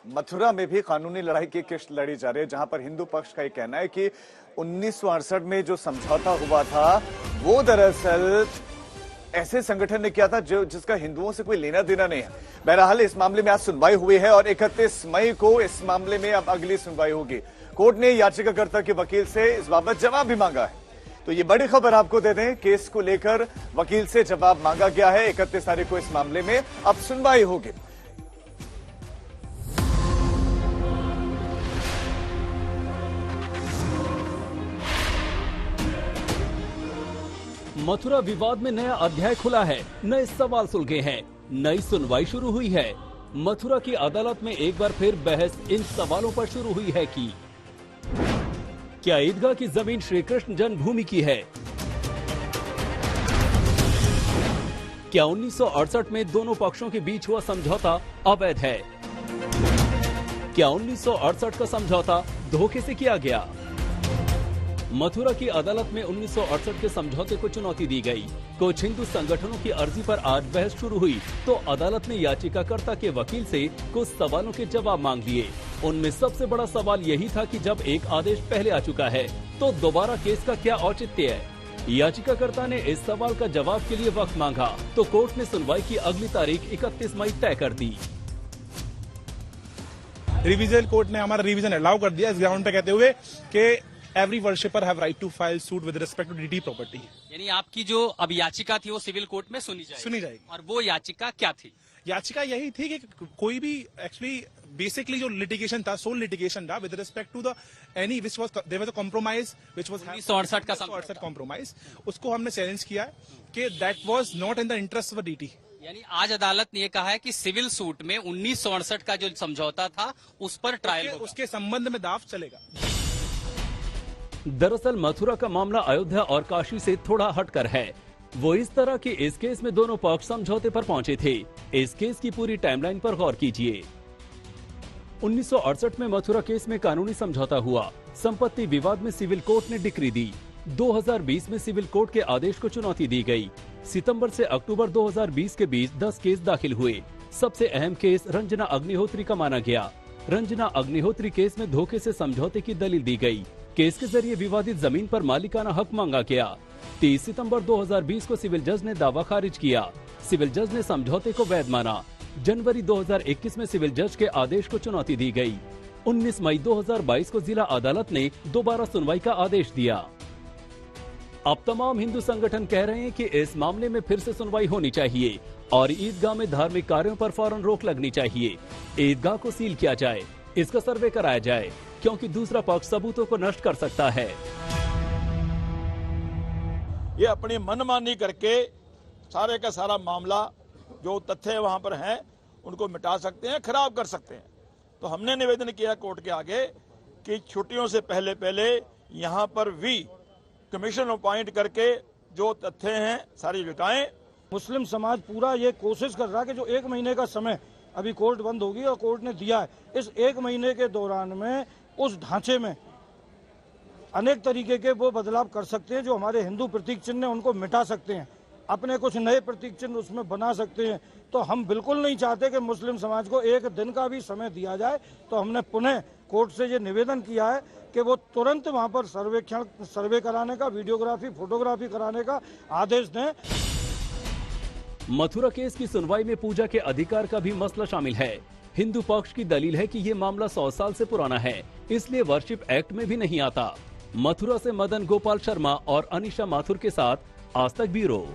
मथुरा में भी कानूनी लड़ाई की किश्त लड़ी जा रही है, जहां पर हिंदू पक्ष का ये कहना है कि 1968 में जो समझौता हुआ था वो दरअसल ऐसे संगठन ने किया था जिसका हिंदुओं से कोई लेना देना नहीं है। बहरहाल इस मामले में आज सुनवाई हुई है और 31 मई को इस मामले में अब अगली सुनवाई होगी। कोर्ट ने याचिकाकर्ता के वकील से इस बाबत जवाब भी मांगा है। तो ये बड़ी खबर आपको दे दें, केस को लेकर वकील से जवाब मांगा गया है। 31 तारीख को इस मामले में अब सुनवाई होगी। मथुरा विवाद में नया अध्याय खुला है, नए सवाल सुलझे हैं, नई सुनवाई शुरू हुई है। मथुरा की अदालत में एक बार फिर बहस इन सवालों पर शुरू हुई है कि क्या ईदगाह की जमीन श्री कृष्ण जन्मभूमि की है? क्या 1968 में दोनों पक्षों के बीच हुआ समझौता अवैध है? क्या 1968 का समझौता धोखे से किया गया? मथुरा की अदालत में 1968 के समझौते को चुनौती दी गई। कुछ हिंदू संगठनों की अर्जी पर आज बहस शुरू हुई तो अदालत ने याचिकाकर्ता के वकील से कुछ सवालों के जवाब मांग लिए। उनमें सबसे बड़ा सवाल यही था कि जब एक आदेश पहले आ चुका है तो दोबारा केस का क्या औचित्य है। याचिकाकर्ता ने इस सवाल का जवाब के लिए वक्त मांगा तो कोर्ट ने सुनवाई की अगली तारीख 31 मई तय कर दी। रिवीजन कोर्ट ने हमारा रिवीजन अलाउ कर दिया इस ग्राउंड पे, कहते हुए कि every worshipper have right to file suit with respect to DT property. यानी आपकी जो अब याचिका थी वो सिविल कोर्ट में सुनी जाएगी। और वो याचिका क्या थी? याचिका यही थी कि कोई भी एक्चुअली बेसिकली जो लिटिगेशन था, सोल लिटिगेशन था with respect to the any which was there was a compromise which was 1968 का 1968 कॉम्प्रोमाइज, उसको हमने चैलेंज किया कि that was not in the interest of DT. यानी आज अदालत ने यह कहा है कि सिविल सूट में 1968 का जो समझौता था उस पर ट्रायल होगा, उसके संबंध में दाव चलेगा। दरअसल मथुरा का मामला अयोध्या और काशी से थोड़ा हटकर है। वो इस तरह कि इस केस में दोनों पक्ष समझौते पर पहुंचे थे। इस केस की पूरी टाइमलाइन पर गौर कीजिए। 1968 में मथुरा केस में कानूनी समझौता हुआ। संपत्ति विवाद में सिविल कोर्ट ने डिक्री दी। 2020 में सिविल कोर्ट के आदेश को चुनौती दी गई। सितंबर से अक्टूबर 2020 के बीच 10 केस दाखिल हुए। सबसे अहम केस रंजना अग्निहोत्री का माना गया। रंजना अग्निहोत्री केस में धोखे से समझौते की दलील दी गई। केस के जरिए विवादित जमीन पर मालिकाना हक मांगा गया। 30 सितंबर 2020 को सिविल जज ने दावा खारिज किया। सिविल जज ने समझौते को वैध माना। जनवरी 2021 में सिविल जज के आदेश को चुनौती दी गई। 19 मई 2022 को जिला अदालत ने दोबारा सुनवाई का आदेश दिया। अब तमाम हिंदू संगठन कह रहे हैं कि इस मामले में फिर से सुनवाई होनी चाहिए और ईदगाह में धार्मिक कार्यों पर फौरन रोक लगनी चाहिए। ईदगाह को सील किया जाए, इसका सर्वे कराया जाए, क्योंकि दूसरा पक्ष सबूतों को नष्ट कर सकता है। ये अपनी मनमानी करके सारे का सारा मामला जो तथ्य वहां पर हैं उनको मिटा सकते हैं, खराब कर सकते हैं। तो हमने निवेदन किया कोर्ट के आगे कि छुट्टियों से पहले पहले यहां पर भी कमीशन अपॉइंट करके जो तथ्य हैं सारी जुटाएं। मुस्लिम समाज पूरा ये कोशिश कर रहा है कि जो 1 महीने का समय अभी कोर्ट बंद होगी और कोर्ट ने दिया है, इस 1 महीने के दौरान में उस ढांचे में अनेक तरीके के वो बदलाव कर सकते हैं। जो हमारे हिंदू प्रतीक चिन्ह हैं उनको मिटा सकते हैं, अपने कुछ नए प्रतीक चिन्ह उसमें बना सकते हैं। तो हम बिल्कुल नहीं चाहते कि मुस्लिम समाज को 1 दिन का भी समय दिया जाए। तो हमने पुनः कोर्ट से ये निवेदन किया है कि वो तुरंत वहां पर सर्वे कराने का, वीडियोग्राफी, फोटोग्राफी कराने का आदेश दें। मथुरा केस की सुनवाई में पूजा के अधिकार का भी मसला शामिल है। हिंदू पक्ष की दलील है कि ये मामला 100 साल से पुराना है, इसलिए वर्शिप एक्ट में भी नहीं आता। मथुरा से मदन गोपाल शर्मा और अनिशा माथुर के साथ आज तक ब्यूरो।